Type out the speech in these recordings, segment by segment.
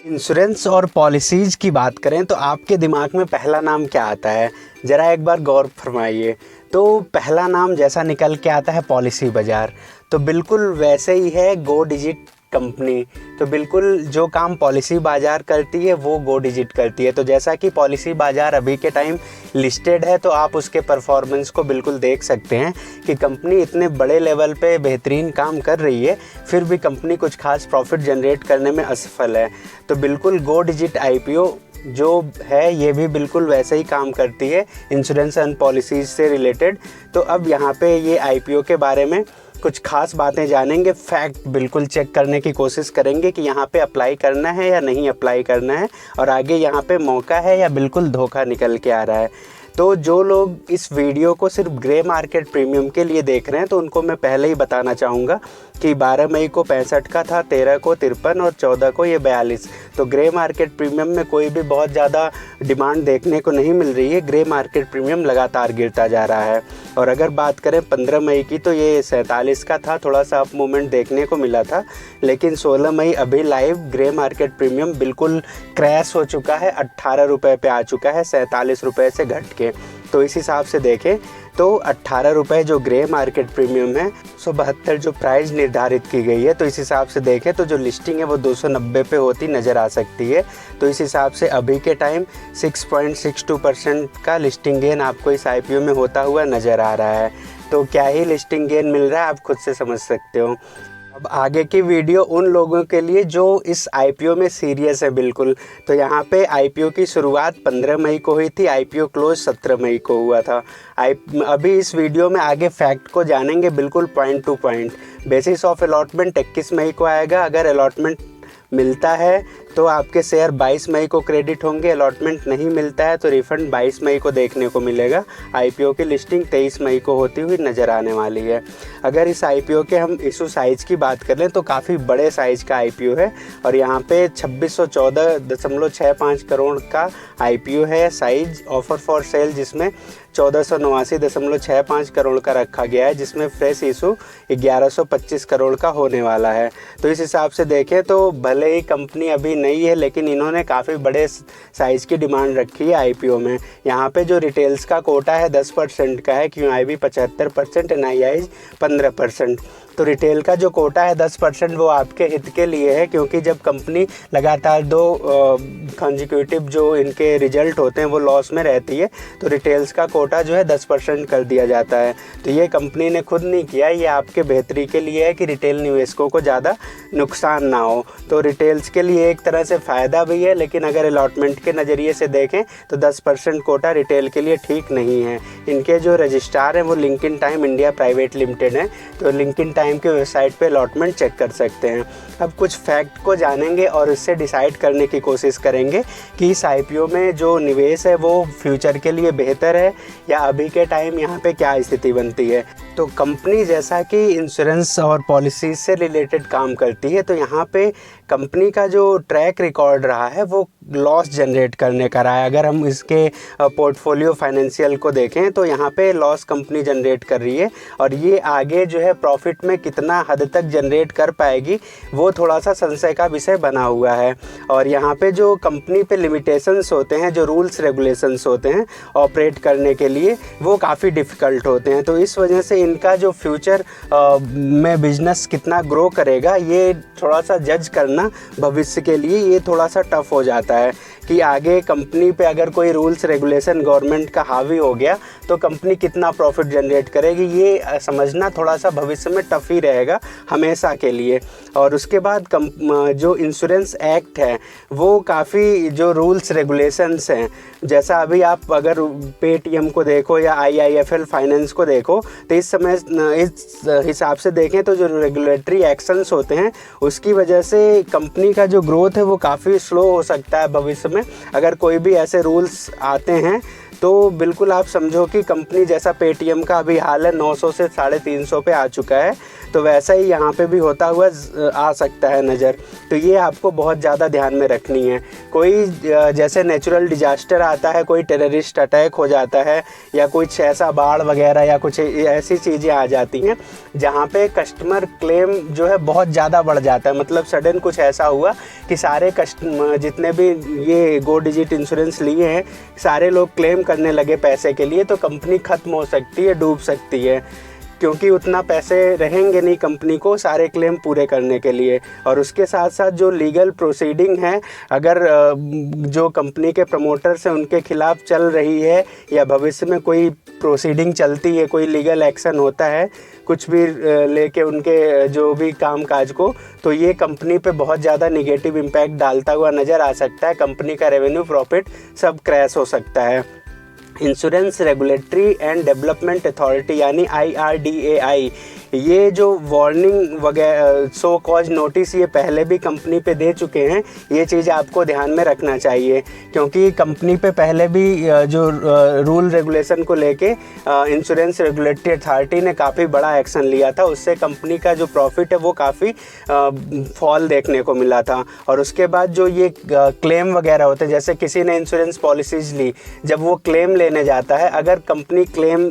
Insurance और policies की बात करें तो आपके दिमाग में पहला नाम क्या आता है, ज़रा एक बार गौर फरमाइए। तो पहला नाम जैसा निकल के आता है पॉलिसी बाज़ार, तो बिल्कुल वैसे ही है गो डिजिट कंपनी। तो बिल्कुल जो काम पॉलिसी बाज़ार करती है वो गो डिजिट करती है। तो जैसा कि पॉलिसी बाज़ार अभी के टाइम लिस्टेड है, तो आप उसके परफॉर्मेंस को बिल्कुल देख सकते हैं कि कंपनी इतने बड़े लेवल पे बेहतरीन काम कर रही है, फिर भी कंपनी कुछ खास प्रॉफिट जनरेट करने में असफल है। तो बिल्कुल गो डिजिट IPO जो है ये भी बिल्कुल वैसे ही काम करती है इंश्योरेंस एंड पॉलिसीज़ से रिलेटेड। तो अब यहाँ पे ये IPO के बारे में कुछ खास बातें जानेंगे, फैक्ट बिल्कुल चेक करने की कोशिश करेंगे कि यहाँ पे अप्लाई करना है या नहीं अप्लाई करना है, और आगे यहाँ पे मौका है या बिल्कुल धोखा निकल के आ रहा है। तो जो लोग इस वीडियो को सिर्फ ग्रे मार्केट प्रीमियम के लिए देख रहे हैं, तो उनको मैं पहले ही बताना चाहूँगा कि 12 मई को 65 का था, 13 को 53 और 14 को ये 42। तो ग्रे मार्केट प्रीमियम में कोई भी बहुत ज़्यादा डिमांड देखने को नहीं मिल रही है। ग्रे मार्केट प्रीमियम लगातार गिरता जा रहा है। और अगर बात करें 15 मई की, तो ये 47 का था, थोड़ा सा अप मूवमेंट देखने को मिला था। लेकिन 16 मई अभी लाइव ग्रे मार्केट प्रीमियम बिल्कुल क्रैश हो चुका है, 18 रुपये पे आ चुका है, 47 रुपये से घट के। तो इस हिसाब से देखें तो 18 रुपये जो ग्रे मार्केट प्रीमियम है, 172 जो प्राइस निर्धारित की गई है, तो इस हिसाब से देखें तो जो लिस्टिंग है वो 290 पे होती नज़र आ सकती है। तो इस हिसाब से अभी के टाइम 6.62% का लिस्टिंग गेन आपको इस IPO में होता हुआ नज़र आ रहा है। तो क्या ही लिस्टिंग गेन मिल रहा है आप खुद से समझ सकते हो। अब आगे की वीडियो उन लोगों के लिए जो इस IPO में सीरियस है बिल्कुल। तो यहाँ पे IPO की शुरुआत 15 मई को हुई थी, IPO क्लोज 17 मई को हुआ था। अभी इस वीडियो में आगे फैक्ट को जानेंगे बिल्कुल point two point. Basis of allotment 21 मई को आएगा। अगर अलॉटमेंट मिलता है तो आपके शेयर 22 मई को क्रेडिट होंगे, अलॉटमेंट नहीं मिलता है तो रिफ़ंड 22 मई को देखने को मिलेगा। IPO की लिस्टिंग 23 मई को होती हुई नज़र आने वाली है। अगर इस IPO के हम इशू साइज़ की बात कर लें तो काफ़ी बड़े साइज़ का IPO है, और यहाँ पे 2614.65 करोड़ का IPO है साइज़ ऑफ़र फॉर सेल, जिसमें 1489.65 करोड़ का रखा गया है, जिसमें फ्रेश इशू 1125 करोड़ का होने वाला है। तो इस हिसाब से देखें तो भले ही कंपनी अभी नहीं है, लेकिन इन्होंने काफ़ी बड़े साइज़ की डिमांड रखी है IPO में। यहाँ पे जो रिटेल्स का कोटा है 10% का है, QIB 75%, NII 15%। तो रिटेल का जो कोटा है 10% वो आपके हित के लिए है, क्योंकि जब कंपनी लगातार 2 कंसेक्यूटिव जो इनके रिजल्ट होते हैं वो लॉस में रहती है, तो रिटेल्स का कोटा जो है 10% कर दिया जाता है। तो ये कंपनी ने खुद नहीं किया, ये आपके बेहतरी के लिए है कि रिटेल निवेशकों को ज़्यादा नुकसान ना हो। तो रिटेल्स के लिए एक तरह से फ़ायदा भी है, लेकिन अगर अलॉटमेंट के नज़रिए से देखें तो 10% कोटा रिटेल के लिए ठीक नहीं है। इनके जो रजिस्ट्रार हैं वो Link Intime India private limited है, तो लिंकिन टाइम के वेबसाइट पे अलॉटमेंट चेक कर सकते हैं। अब कुछ फैक्ट को जानेंगे और इससे डिसाइड करने की कोशिश करेंगे कि इस IPO में जो निवेश है वो फ्यूचर के लिए बेहतर है या अभी के टाइम यहाँ पे क्या स्थिति बनती है। तो कंपनी जैसा कि इंश्योरेंस और पॉलिसीज से रिलेटेड काम करती है, तो यहाँ पे कंपनी का जो ट्रैक रिकॉर्ड रहा है वो लॉस जनरेट करने का रहा है। अगर हम इसके पोर्टफोलियो फाइनेंशियल को देखें तो यहाँ पे लॉस कंपनी जनरेट कर रही है, और ये आगे जो है प्रॉफिट में कितना हद तक जनरेट कर पाएगी वो थोड़ा सा संशय का विषय बना हुआ है। और यहाँ पे जो कंपनी पे लिमिटेशंस होते हैं, जो रूल्स रेगुलेशंस होते हैं ऑपरेट करने के लिए, वो काफ़ी डिफ़िकल्ट होते हैं। तो इस वजह से इनका जो फ्यूचर में बिजनेस कितना ग्रो करेगा ये थोड़ा सा जज करना भविष्य के लिए ये थोड़ा सा टफ हो जाता है कि आगे कंपनी पे अगर कोई रूल्स रेगुलेशन गवर्नमेंट का हावी हो गया तो कंपनी कितना प्रॉफिट जनरेट करेगी, ये समझना थोड़ा सा भविष्य में टफ ही रहेगा हमेशा के लिए। और उसके बाद जो इंश्योरेंस एक्ट है वो काफ़ी जो रूल्स रेगुलेशंस हैं, जैसा अभी आप अगर पेटीएम को देखो या IIFL फाइनेंस को देखो, तो इस समय इस हिसाब से देखें तो जो रेगुलेटरी एक्शंस होते हैं उसकी वजह से कंपनी का जो ग्रोथ है वो काफ़ी स्लो हो सकता है भविष्य में। अगर कोई भी ऐसे रूल्स आते हैं तो बिल्कुल आप समझो कि कंपनी जैसा पेटीएम का अभी हाल है 900 से 350 पे आ चुका है, तो वैसा ही यहाँ पे भी होता हुआ आ सकता है नज़र। तो ये आपको बहुत ज़्यादा ध्यान में रखनी है। कोई जैसे नेचुरल डिजास्टर आता है, कोई टेररिस्ट अटैक हो जाता है, या कुछ ऐसा बाढ़ वगैरह या कुछ ऐसी चीज़ें आ जाती हैं जहाँ पे कस्टमर क्लेम जो है बहुत ज़्यादा बढ़ जाता है। मतलब सडन कुछ ऐसा हुआ कि सारे कस्टमर जितने भी ये गो डिजिट इंश्योरेंस लिए हैं, सारे लोग क्लेम करने लगे पैसे के लिए, तो कंपनी ख़त्म हो सकती है, डूब सकती है, क्योंकि उतना पैसे रहेंगे नहीं कंपनी को सारे क्लेम पूरे करने के लिए। और उसके साथ साथ जो लीगल प्रोसीडिंग है, अगर जो कंपनी के प्रमोटर्स हैं उनके खिलाफ़ चल रही है या भविष्य में कोई प्रोसीडिंग चलती है, कोई लीगल एक्शन होता है कुछ भी लेके उनके जो भी काम काज को, तो ये कंपनी पे बहुत ज़्यादा नेगेटिव इम्पैक्ट डालता हुआ नज़र आ सकता है। कंपनी का रेवेन्यू, प्रॉफिट सब क्रैश हो सकता है। Insurance regulatory and development authority यानी IRDAI, ये जो वार्निंग वगैरह सो कॉज नोटिस ये पहले भी कंपनी पे दे चुके हैं। ये चीज़ आपको ध्यान में रखना चाहिए, क्योंकि कंपनी पे पहले भी जो रूल रेगुलेशन को लेके इंश्योरेंस रेगुलेटरी अथॉरिटी ने काफ़ी बड़ा एक्शन लिया था। उससे कंपनी का जो प्रॉफिट है वो काफ़ी फॉल देखने को मिला था। और उसके बाद जो ये क्लेम वगैरह होते हैं, जैसे किसी ने इंश्योरेंस पॉलिसीज़ ली, जब वो क्लेम लेने जाता है, अगर कंपनी क्लेम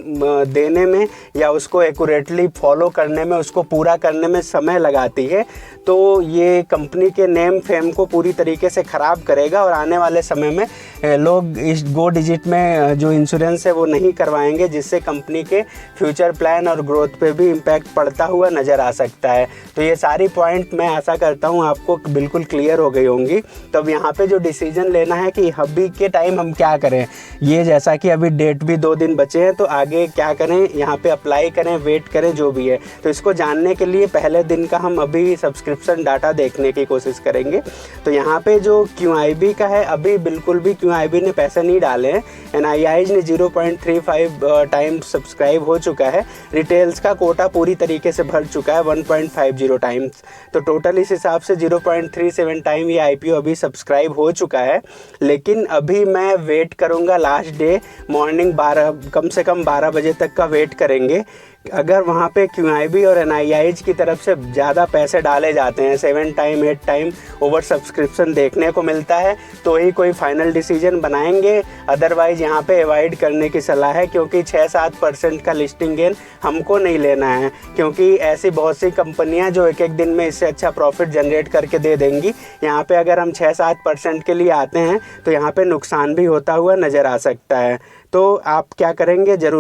देने में या उसको एक्यूरेटली फॉलो करने में, उसको पूरा करने में समय लगाती है, तो ये कंपनी के नेम फेम को पूरी तरीके से ख़राब करेगा। और आने वाले समय में लोग इस गो डिजिट में जो इंश्योरेंस है वो नहीं करवाएंगे, जिससे कंपनी के फ्यूचर प्लान और ग्रोथ पे भी इम्पैक्ट पड़ता हुआ नज़र आ सकता है। तो ये सारी पॉइंट मैं आशा करता हूँ आपको बिल्कुल क्लियर हो गई होंगी। तो अब यहाँ पे जो डिसीजन लेना है कि अभी के टाइम हम क्या करें, ये जैसा कि अभी डेट भी 2 दिन बचे हैं, तो आगे क्या करें, यहाँ पे अप्लाई करें, वेट करें, जो भी है। तो इसको जानने के लिए पहले दिन का हम अभी सब्सक्रिप्शन डाटा देखने की कोशिश करेंगे। तो यहाँ पे जो QIB का है, अभी बिल्कुल भी QIB ने पैसे नहीं डाले हैं। NIIs ने 0.35 टाइम्स सब्सक्राइब हो चुका है। रिटेल्स का कोटा पूरी तरीके से भर चुका है 1.50 टाइम्स। तो टोटल इस हिसाब से 0.37 टाइम ये IPO अभी सब्सक्राइब हो चुका है। लेकिन अभी मैं वेट करूँगा लास्ट डे मॉर्निंग 12, कम से कम 12 बजे तक का वेट करेंगे। अगर वहाँ पे QIB और NIIs की तरफ से ज़्यादा पैसे डाले जाते हैं, 7 टाइम 8 टाइम ओवर सब्सक्रिप्शन देखने को मिलता है, तो ही कोई फाइनल डिसीजन बनाएंगे। अदरवाइज़ यहाँ पे अवॉइड करने की सलाह है, क्योंकि 6-7% का लिस्टिंग गेन हमको नहीं लेना है, क्योंकि ऐसी बहुत सी कंपनियाँ जो एक दिन में इससे अच्छा प्रॉफिट जनरेट करके दे देंगी। यहाँ पे अगर हम 6-7% के लिए आते हैं तो यहाँ पे नुकसान भी होता हुआ नज़र आ सकता है। तो आप क्या करेंगे ज़रूर